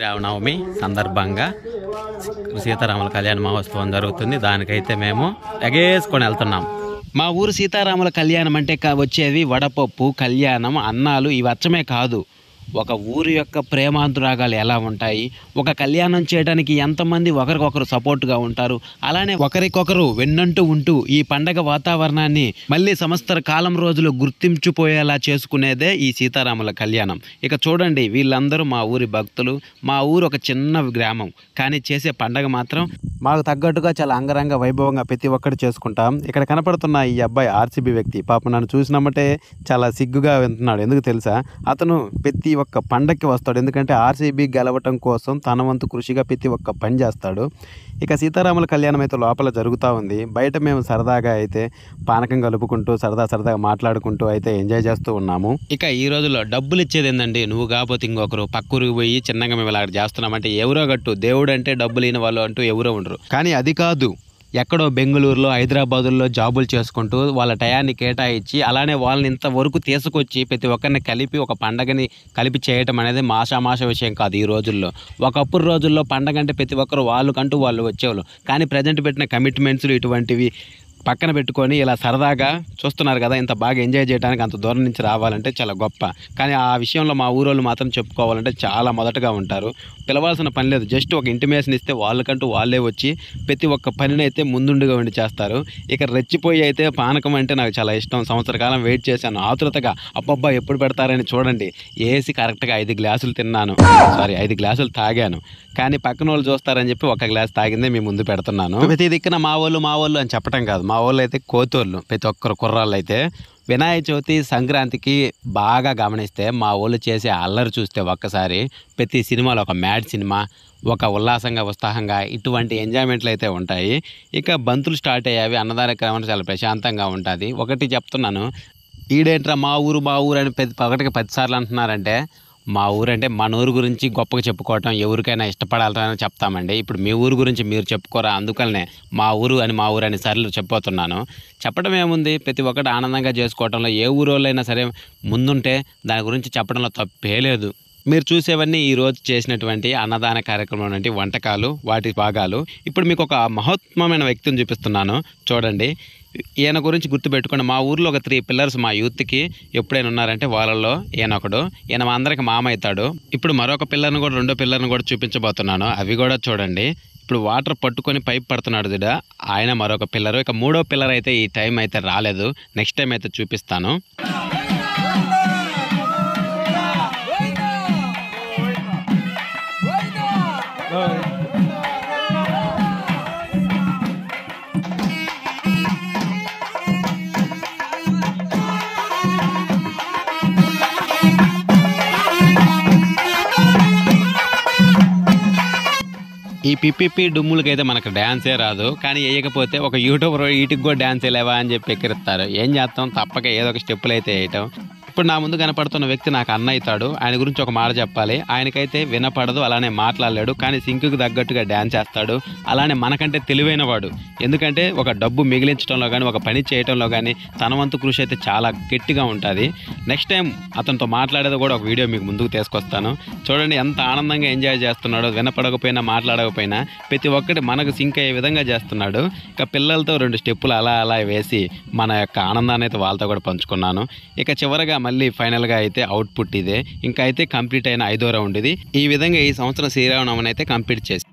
శ్రీరామనవమి సందర్భంగా సీతారాముల కళ్యాణ మహోత్సవం జరుగుతుంది. దానికైతే మేము ఎగేసుకొని వెళ్తున్నాం. మా ఊరు సీతారాముల కళ్యాణం అంటే వచ్చేవి వడపప్పు, కళ్యాణం, అన్నాలు. ఇవి అచ్చమే కాదు, ఒక ఊరి యొక్క ప్రేమానురాగాలు ఎలా ఉంటాయి, ఒక కళ్యాణం చేయడానికి ఎంతమంది ఒకరికొకరు సపోర్ట్గా ఉంటారు, అలానే ఒకరికొకరు వెన్నంటూ ఉంటూ ఈ పండగ వాతావరణాన్ని మళ్ళీ సంవత్సర కాలం రోజులు గుర్తించిపోయేలా చేసుకునేదే ఈ సీతారాముల కళ్యాణం. ఇక చూడండి, వీళ్ళందరూ మా ఊరి భక్తులు. మా ఊరు ఒక చిన్న గ్రామం, కానీ చేసే పండగ మాత్రం మాకు తగ్గట్టుగా చాలా అంగరంగ వైభవంగా ప్రతి ఒక్కటి చేసుకుంటాం. ఇక్కడ కనపడుతున్న ఈ అబ్బాయి ఆర్సీబీ వ్యక్తి. పాప నన్ను చూసినామంటే చాలా సిగ్గుగా వింటున్నాడు. ఎందుకు తెలుసా? అతను ప్రతి ఒక్క పండగకి వస్తాడు. ఎందుకంటే ఆర్సీబీ గెలవటం కోసం తన వంతు కృషిగా ప్రతి ఒక్క పని చేస్తాడు. ఇక సీతారాముల కళ్యాణం అయితే లోపల జరుగుతూ ఉంది. బయట మేము సరదాగా అయితే పానకం కలుపుకుంటూ సరదాగా మాట్లాడుకుంటూ అయితే ఎంజాయ్ చేస్తూ ఉన్నాము. ఇక ఈ రోజుల్లో డబ్బులు ఇచ్చేది ఏందండి, నువ్వు కాకపోతే ఇంకొకరు పక్కూరికి పోయి చిన్నగా మేము ఇలా చేస్తున్నామంటే ఎవరో గట్టు, దేవుడు అంటే డబ్బులు లేని వాళ్ళు అంటూ ఎవరో ఉండరు. కానీ అది కాదు, ఎక్కడో బెంగళూరులో, హైదరాబాదుల్లో జాబులు చేసుకుంటూ వాళ్ళ టయాన్ని కేటాయించి అలానే వాళ్ళని ఇంతవరకు తీసుకొచ్చి ప్రతి ఒక్కరిని కలిపి ఒక పండగని కలిపి చేయటం అనేది మాషామాష విషయం కాదు ఈ రోజుల్లో. ఒకప్పుడు రోజుల్లో పండగ అంటే ప్రతి ఒక్కరు వాళ్ళకంటూ వాళ్ళు వచ్చేవాళ్ళు. కానీ ప్రజెంట్ పెట్టిన కమిట్మెంట్స్లు ఇటువంటివి పక్కన పెట్టుకొని ఇలా సరదాగా చూస్తున్నారు కదా, ఇంత బాగా ఎంజాయ్ చేయడానికి అంత దూరం నుంచి రావాలంటే చాలా గొప్ప. కానీ ఆ విషయంలో మా ఊరోళ్ళు మాత్రం చెప్పుకోవాలంటే చాలా మొదటగా ఉంటారు. పిలవాల్సిన పని లేదు, జస్ట్ ఒక ఇంటిమేషన్ ఇస్తే వాళ్ళకంటూ వాళ్ళే వచ్చి ప్రతి ఒక్క పనిని అయితే ముందుండిగా ఉండి చేస్తారు. ఇక రెచ్చిపోయి అయితే పానకం అంటే నాకు చాలా ఇష్టం. సంవత్సర కాలం వెయిట్ చేశాను ఆతృతగా, అబ్బబ్బా ఎప్పుడు పెడతారని. చూడండి, ఏసి కరెక్ట్గా 5 గ్లాసులు తిన్నాను, 5 గ్లాసులు తాగాను. కానీ పక్కన వాళ్ళు చూస్తారని చెప్పి 1 గ్లాస్ తాగిందే మీ ముందు పెడుతున్నాను. ప్రతి దిక్కున మా వాళ్ళు అని చెప్పడం కాదు, మా వాళ్ళు అయితే కోతోళ్ళు. ప్రతి ఒక్కరు కుర్రాళ్ళు అయితే వినాయక చవితి, సంక్రాంతికి బాగా గమనిస్తే మా వాళ్ళు చేసే అల్లరి చూస్తే ఒక్కసారి ప్రతి సినిమాలో ఒక మ్యాడ్ సినిమా, ఒక ఉల్లాసంగా ఉత్సాహంగా ఇటువంటి ఎంజాయ్మెంట్లు అయితే ఉంటాయి. ఇక బంతులు స్టార్ట్ అయ్యావి, అన్నదాన క్రమం చాలా ప్రశాంతంగా ఉంటుంది. ఒకటి చెప్తున్నాను, ఈడేంట్రా మా ఊరు అని ఒకటికి 10 సార్లు అంటున్నారంటే, మా ఊరు అంటే మన ఊరు గురించి గొప్పగా చెప్పుకోవటం ఎవరికైనా ఇష్టపడాలని చెప్తామండి. ఇప్పుడు మీ ఊరు గురించి మీరు చెప్పుకోరా, అందుకనే మా ఊరు అని సార్లు చెప్పబోతున్నాను. చెప్పడం ఏముంది, ప్రతి ఒక్కటి ఆనందంగా చేసుకోవటంలో ఏ ఊరోళ్ళైనా సరే ముందుంటే దాని గురించి చెప్పడంలో తప్పే లేదు. మీరు చూసేవన్నీ ఈరోజు చేసినటువంటి అన్నదాన కార్యక్రమం వంటి వంటకాలు, వాటి భాగాలు. ఇప్పుడు మీకు ఒక మహోత్తమైన వ్యక్తిని చూపిస్తున్నాను, చూడండి. ఈయన గురించి గుర్తుపెట్టుకోండి. మా ఊర్లో ఒక 3 పిల్లర్స్ మా యూత్కి ఎప్పుడైనా ఉన్నారంటే వాళ్ళల్లో ఈయనొకడు. ఈయన మా అందరికి మామ అవుతాడు. ఇప్పుడు మరొక పిల్లర్ని కూడా, 2వ పిల్లర్ని కూడా చూపించబోతున్నాను, అవి కూడా చూడండి. ఇప్పుడు వాటర్ పట్టుకొని పైప్ పడుతున్నాడు దిడా, ఆయన మరొక పిల్లరు. ఇక 3వ పిల్లర్ అయితే ఈ టైం అయితే రాలేదు, నెక్స్ట్ టైం అయితే చూపిస్తాను. ఈ పిపిపి డుమ్ములకైతే మనకు డ్యాన్సే రాదు, కానీ వేయకపోతే ఒక యూట్యూబర్ వీటికి కూడా డ్యాన్స్ వేయలేవా అని చెప్పి ఎక్కిరిస్తారు. ఏం చేస్తాం, తప్పక ఏదో ఒక స్టెప్పులు అయితే వేయటం. ఇప్పుడు నా ముందు కనపడుతున్న వ్యక్తి నాకు అన్న అవుతాడు. ఆయన గురించి ఒక మాట చెప్పాలి. ఆయనకైతే వినపడదు, అలానే మాట్లాడలేడు, కానీ సింకుకి తగ్గట్టుగా డ్యాన్స్ చేస్తాడు. అలానే మనకంటే తెలివైన వాడు. ఎందుకంటే ఒక డబ్బు మిగిలించడంలో కానీ, ఒక పని చేయడంలో కానీ తన వంతు కృషి అయితే చాలా గట్టిగా ఉంటుంది. నెక్స్ట్ టైం అతనితో మాట్లాడేది కూడా ఒక వీడియో మీకు ముందుకు తీసుకొస్తాను. చూడండి ఎంత ఆనందంగా ఎంజాయ్ చేస్తున్నాడో, వినపడకపోయినా మాట్లాడకపోయినా ప్రతి ఒక్కటి మనకు సింక్ అయ్యే విధంగా చేస్తున్నాడు. ఇక పిల్లలతో 2 స్టెప్పులు అలా వేసి మన యొక్క ఆనందాన్ని అయితే వాళ్ళతో కూడా పంచుకున్నాను. ఇక చివరగా మళ్ళీ ఫైనల్గా అయితే అవుట్పుట్ ఇదే. ఇంకా అయితే కంప్లీట్ అయిన 5వ రౌండ్ ఇది. ఈ విధంగా ఈ సంవత్సరం శ్రీరామనవమిని అయితే కంప్లీట్ చేసి